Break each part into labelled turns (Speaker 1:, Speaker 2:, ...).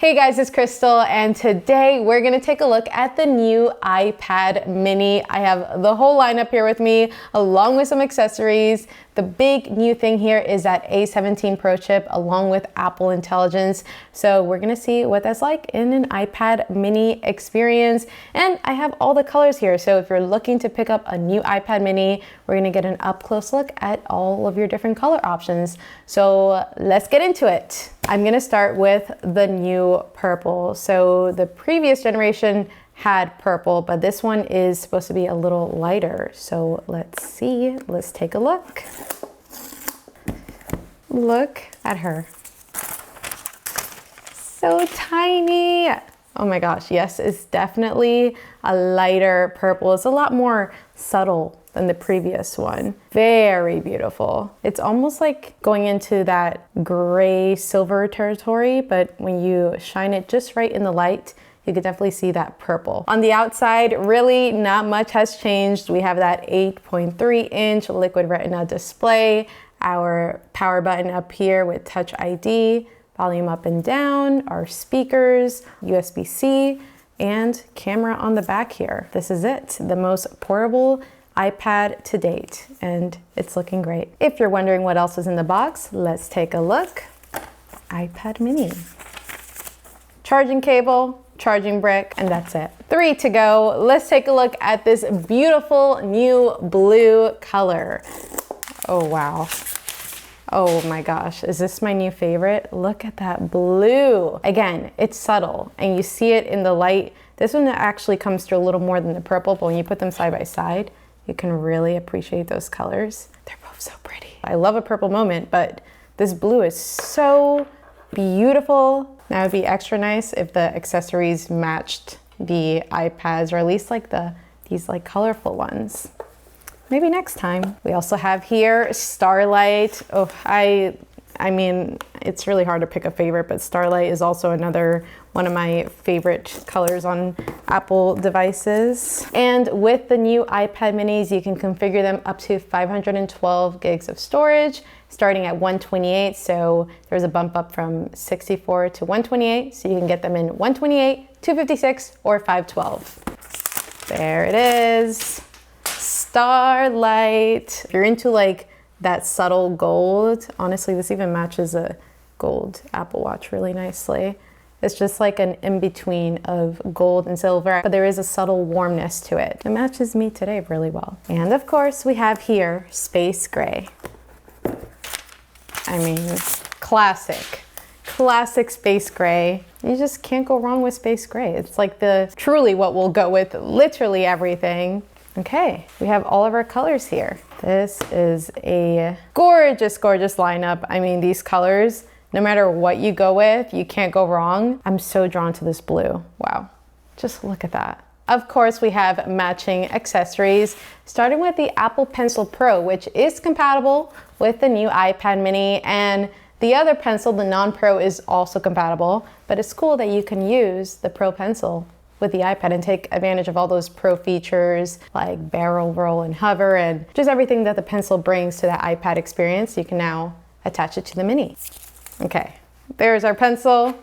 Speaker 1: Hey guys, it's Krystal, and today we're gonna take a look at the new iPad mini. I have the whole lineup here with me, along with some accessories. The big new thing here is that A17 Pro chip, along with Apple Intelligence. So we're gonna see what that's like in an iPad mini experience. And I have all the colors here. So if you're looking to pick up a new iPad mini, we're gonna get an up close look at all of your different color options. So let's get into it. I'm gonna start with the new purple. So the previous generation had purple, but this one is supposed to be a little lighter. So let's see, let's take a look. Look at her. So tiny. Oh my gosh, yes, it's definitely a lighter purple. It's a lot more subtle than the previous one. Very beautiful. It's almost like going into that gray silver territory, but when you shine it just right in the light, you could definitely see that purple. On the outside, really not much has changed. We have that 8.3-inch liquid retina display, our power button up here with Touch ID, volume up and down, our speakers, USB-C, and camera on the back here. This is it, the most portable iPad to date, and it's looking great. If you're wondering what else is in the box, let's take a look. iPad mini. Charging cable, charging brick, and that's it. 3 to go. Let's take a look at this beautiful new blue color. Oh wow. Oh my gosh, is this my new favorite? Look at that blue. Again, it's subtle and you see it in the light. This one actually comes through a little more than the purple, but when you put them side by side, you can really appreciate those colors. They're both so pretty. I love a purple moment, but this blue is so beautiful. Now it'd be extra nice if the accessories matched the iPads, or at least like these like colorful ones. Maybe next time. We also have here Starlight. Oh, I mean, it's really hard to pick a favorite, but Starlight is also another one of my favorite colors on Apple devices. And with the new iPad minis, you can configure them up to 512 gigs of storage, starting at 128. So there's a bump up from 64 to 128. So you can get them in 128, 256, or 512. There it is. Starlight. If you're into like that subtle gold, honestly, this even matches a gold Apple Watch really nicely. It's just like an in-between of gold and silver, but there is a subtle warmness to it. It matches me today really well. And of course, we have here Space Gray. I mean, classic Space Gray. You just can't go wrong with Space Gray. It's like truly what will go with literally everything. Okay, we have all of our colors here. This is a gorgeous, gorgeous lineup. I mean, these colors, no matter what you go with, you can't go wrong. I'm so drawn to this blue. Wow, just look at that. Of course, we have matching accessories, starting with the Apple Pencil Pro, which is compatible with the new iPad mini, and the other pencil, the non-Pro, is also compatible, but it's cool that you can use the Pro Pencil with the iPad and take advantage of all those Pro features like barrel roll and hover and just everything that the pencil brings to that iPad experience. You can now attach it to the mini. Okay, there's our pencil.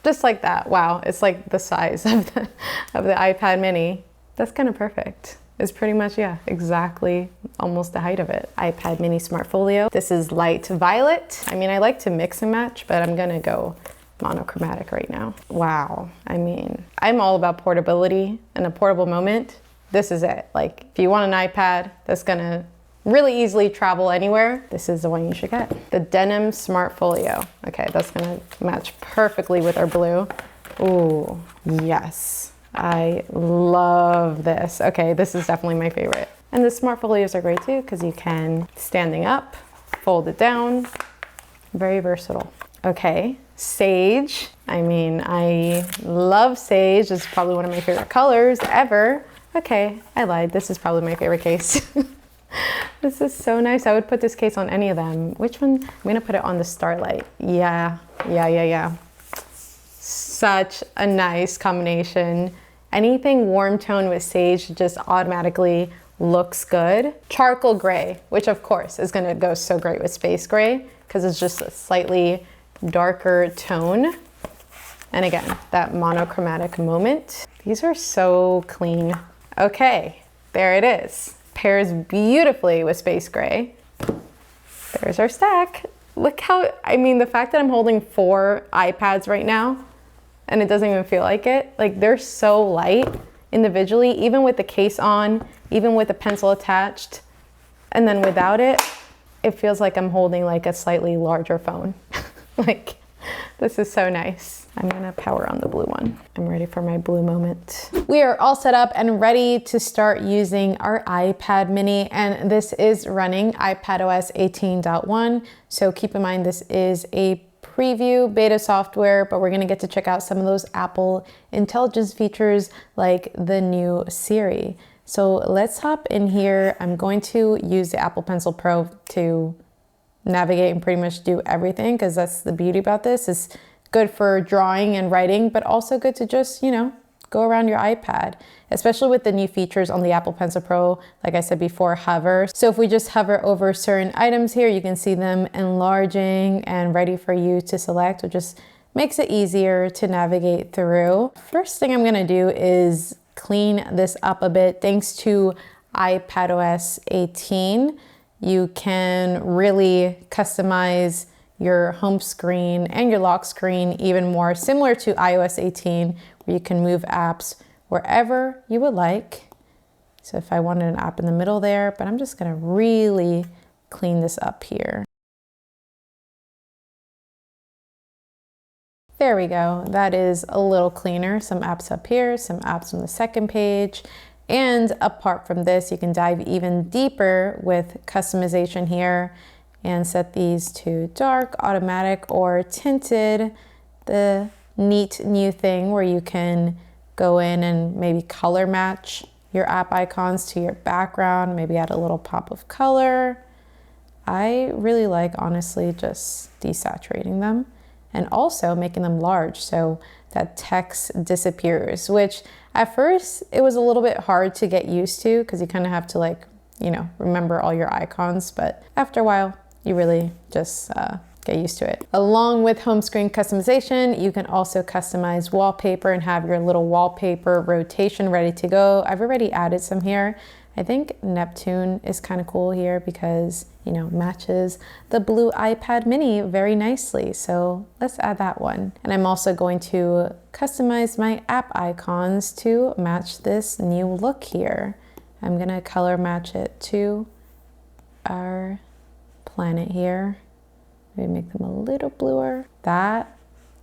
Speaker 1: Just like that. Wow, it's like the size of the iPad mini. That's kind of perfect. It's pretty much, yeah, exactly almost the height of it. iPad mini Smart Folio. This is light violet. I mean, I like to mix and match, but I'm gonna go monochromatic right now. Wow, I mean, I'm all about portability and a portable moment. This is it. Like, if you want an iPad that's gonna really easily travel anywhere, this is the one you should get. The Denim Smart Folio. Okay, that's gonna match perfectly with our blue. Ooh, yes. I love this. Okay, this is definitely my favorite. And the Smart Folios are great too, because you can, standing up, fold it down. Very versatile. Okay, Sage. I mean, I love Sage. It's probably one of my favorite colors ever. Okay, I lied. This is probably my favorite case. This is so nice. I would put this case on any of them. Which one? I'm gonna put it on the Starlight. Yeah. Such a nice combination. Anything warm tone with Sage just automatically looks good. Charcoal gray, which of course is gonna go so great with Space Gray because it's just a slightly darker tone. And again, that monochromatic moment. These are so clean. Okay, there it is. Pairs beautifully with space gray. There's our stack. Look how, I mean, the fact that I'm holding 4 iPads right now and it doesn't even feel like it. Like, they're so light individually, even with the case on, even with the pencil attached. And then without it, it feels like I'm holding like a slightly larger phone. Like, this is so nice. I'm gonna power on the blue one. I'm ready for my blue moment. We are all set up and ready to start using our iPad mini, and this is running iPadOS 18.1. So keep in mind, this is a preview beta software, but we're gonna get to check out some of those Apple intelligence features like the new Siri. So let's hop in here. I'm going to use the Apple Pencil Pro to navigate and pretty much do everything, because that's the beauty about this. It's good for drawing and writing, but also good to just, you know, go around your iPad, especially with the new features on the Apple Pencil Pro. Like I said before, hover. So if we just hover over certain items here, you can see them enlarging and ready for you to select, which just makes it easier to navigate through. First thing I'm gonna do is clean this up a bit. Thanks to iPadOS 18, you can really customize your home screen and your lock screen even more, similar to iOS 18, where you can move apps wherever you would like. So if I wanted an app in the middle there, but I'm just gonna really clean this up here. There we go. That is a little cleaner. Some apps up here, some apps on the second page. And apart from this, you can dive even deeper with customization here and set these to dark, automatic, or tinted. The neat new thing where you can go in and maybe color match your app icons to your background, maybe add a little pop of color. I really like, honestly, just desaturating them and also making them large so that text disappears, which at first it was a little bit hard to get used to because you kind of have to, like, you know, remember all your icons, but after a while you really just get used to it. Along with home screen customization, you can also customize wallpaper and have your little wallpaper rotation ready to go. I've already added some here. I think Neptune is kind of cool here because, you know, matches the blue iPad mini very nicely. So let's add that one. And I'm also going to customize my app icons to match this new look here. I'm gonna color match it to our planet here. Maybe make them a little bluer. That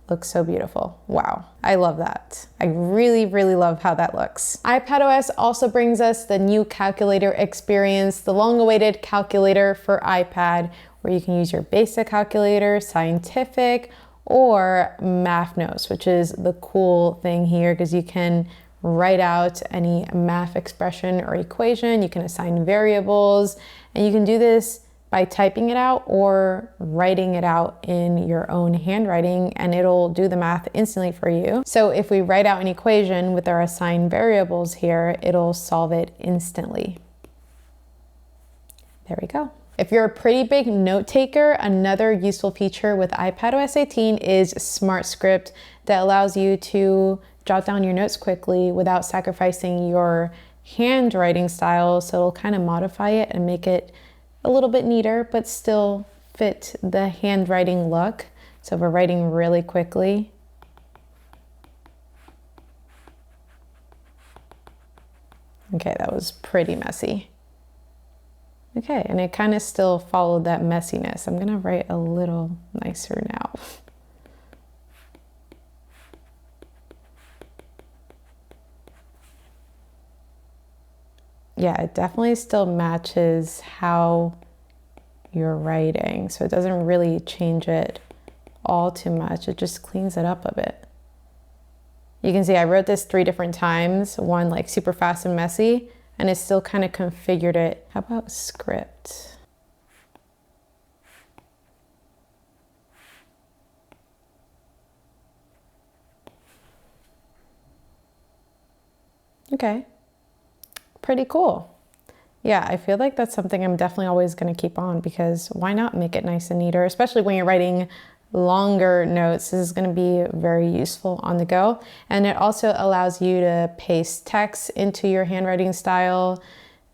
Speaker 1: looks so beautiful. Wow, I love that. I really, really love how that looks. iPadOS also brings us the new calculator experience, the long-awaited calculator for iPad, where you can use your basic calculator, scientific, or math notes, which is the cool thing here because you can write out any math expression or equation, you can assign variables, and you can do this by typing it out or writing it out in your own handwriting, and it'll do the math instantly for you. So if we write out an equation with our assigned variables here, it'll solve it instantly. There we go. If you're a pretty big note taker, another useful feature with iPadOS 18 is Smart Script that allows you to jot down your notes quickly without sacrificing your handwriting style. So it'll kind of modify it and make it a little bit neater, but still fit the handwriting look. So if we're writing really quickly, okay, that was pretty messy. Okay, and it kind of still followed that messiness. I'm gonna write a little nicer now. Yeah, it definitely still matches how you're writing. So it doesn't really change it all too much. It just cleans it up a bit. You can see I wrote this 3 different times, one like super fast and messy, and it still kind of configured it. How about script? Okay. Pretty cool. Yeah, I feel like that's something I'm definitely always going to keep on because why not make it nice and neater, especially when you're writing longer notes, this is going to be very useful on the go. And it also allows you to paste text into your handwriting style.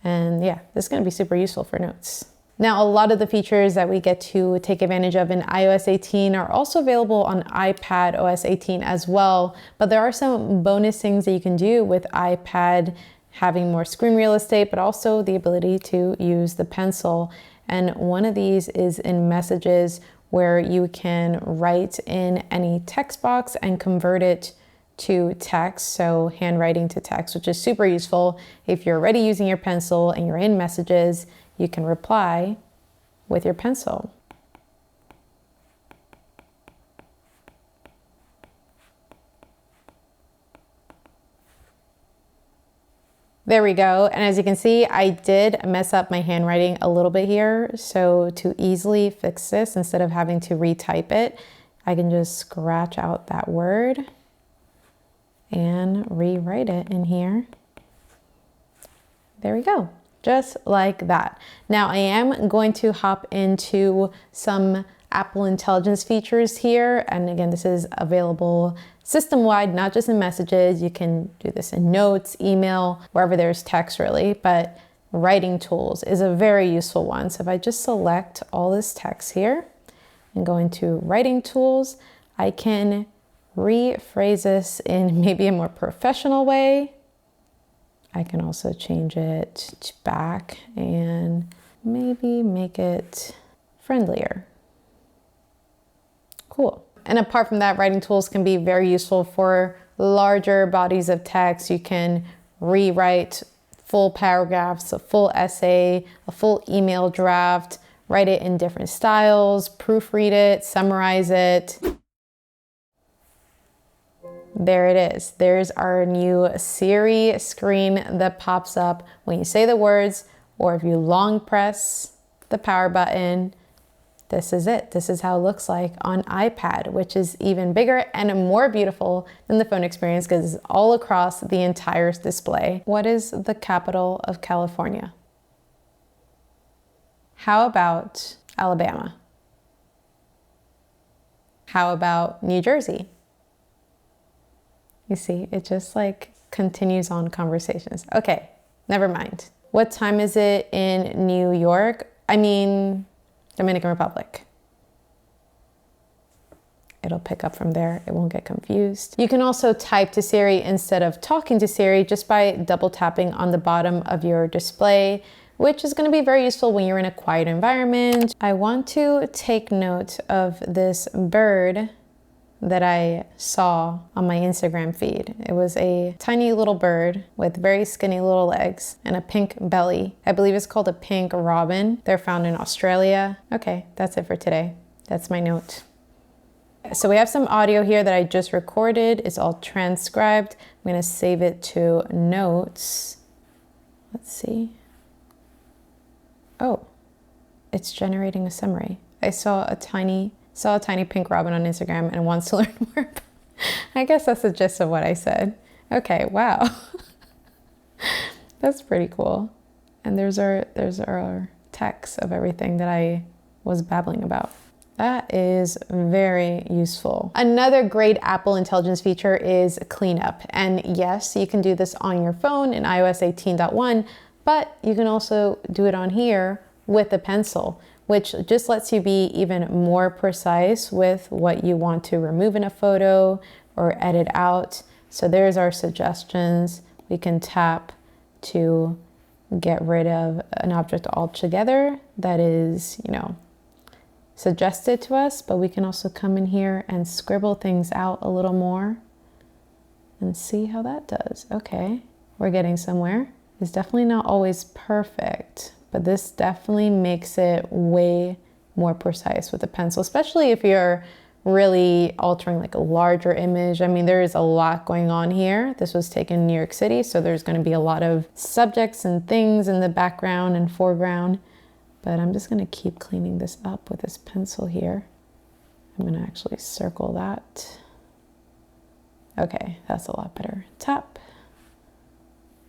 Speaker 1: And yeah, this is going to be super useful for notes. Now, a lot of the features that we get to take advantage of in iOS 18 are also available on iPadOS 18 as well, but there are some bonus things that you can do with iPad, having more screen real estate, but also the ability to use the pencil. And one of these is in Messages, where you can write in any text box and convert it to text, so handwriting to text, which is super useful. If you're already using your pencil and you're in Messages, you can reply with your pencil. There we go. And as you can see, I did mess up my handwriting a little bit here. So to easily fix this, instead of having to retype it, I can just scratch out that word and rewrite it in here. There we go. Just like that. Now I am going to hop into some Apple Intelligence features here. And again, this is available system-wide, not just in Messages. You can do this in Notes, email, wherever there's text really, but writing tools is a very useful one. So if I just select all this text here and go into writing tools, I can rephrase this in maybe a more professional way. I can also change it back and maybe make it friendlier. Cool. And apart from that, writing tools can be very useful for larger bodies of text. You can rewrite full paragraphs, a full essay, a full email draft, write it in different styles, proofread it, summarize it. There it is. There's our new Siri screen that pops up when you say the words, or if you long press the power button. This is it. This is how it looks like on iPad, which is even bigger and more beautiful than the phone experience because it's all across the entire display. What is the capital of California? How about Alabama? How about New Jersey? You see, it just like continues on conversations. Okay, never mind. What time is it in New York? I mean, Dominican Republic. It'll pick up from there. It won't get confused. You can also type to Siri instead of talking to Siri just by double tapping on the bottom of your display, which is going to be very useful when you're in a quiet environment. I want to take note of this bird that I saw on my Instagram feed. It was a tiny little bird with very skinny little legs and a pink belly. I believe it's called a pink robin. They're found in Australia. Okay, that's it for today. That's my note. So we have some audio here that I just recorded. It's all transcribed. I'm gonna save it to notes. Let's see. Oh, it's generating a summary. I saw a tiny pink robin on Instagram and wants to learn more. I guess that's the gist of what I said. Okay, wow. That's pretty cool. And there's our text of everything that I was babbling about. That is very useful. Another great Apple Intelligence feature is cleanup. And yes, you can do this on your phone in iOS 18.1, but you can also do it on here with a pencil, which just lets you be even more precise with what you want to remove in a photo or edit out. So there's our suggestions. We can tap to get rid of an object altogether that is, suggested to us, but we can also come in here and scribble things out a little more and see how that does. Okay, we're getting somewhere. It's definitely not always perfect, but this definitely makes it way more precise with a pencil, especially if you're really altering like a larger image. I mean, there is a lot going on here. This was taken in New York City, so there's going to be a lot of subjects and things in the background and foreground, but I'm just going to keep cleaning this up with this pencil here. I'm going to actually circle that. Okay, that's a lot better. Tap.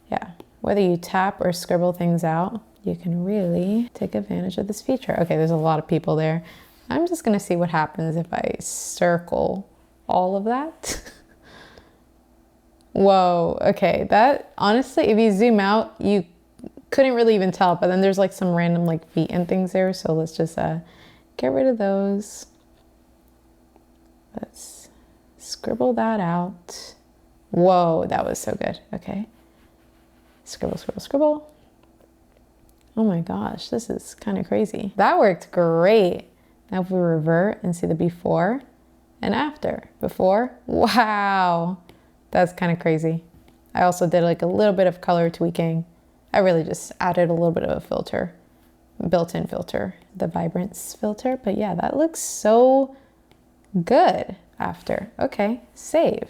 Speaker 1: Yeah, whether you tap or scribble things out, you can really take advantage of this feature. Okay, there's a lot of people there. I'm just gonna see what happens if I circle all of that. Whoa, okay, that honestly, if you zoom out, you couldn't really even tell, but then there's like some random like feet and things there. So let's just get rid of those. Let's scribble that out. Whoa, that was so good. Okay. Scribble, scribble, scribble. Oh my gosh, this is kind of crazy. That worked great. Now if we revert and see the before and after. Before, wow, that's kind of crazy. I also did like a little bit of color tweaking. I really just added a little bit of a filter, built-in filter, the vibrance filter. But yeah, that looks so good after. Okay, save.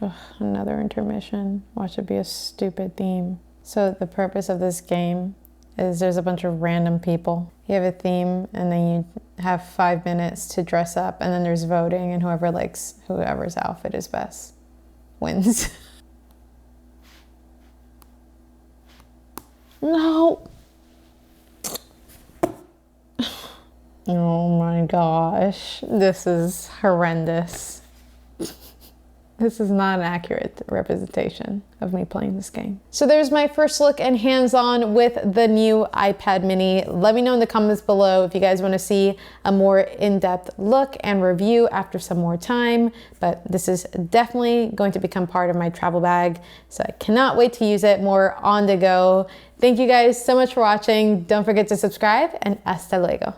Speaker 1: Ugh, another intermission. Watch it be a stupid theme. So the purpose of this game is there's a bunch of random people. You have a theme and then you have 5 minutes to dress up, and then there's voting, and whoever likes whoever's outfit is best wins. No. Oh my gosh, this is horrendous. This is not an accurate representation of me playing this game. So there's my first look and hands-on with the new iPad mini. Let me know in the comments below if you guys want to see a more in-depth look and review after some more time, but this is definitely going to become part of my travel bag, so I cannot wait to use it more on the go. Thank you guys so much for watching. Don't forget to subscribe, and hasta luego.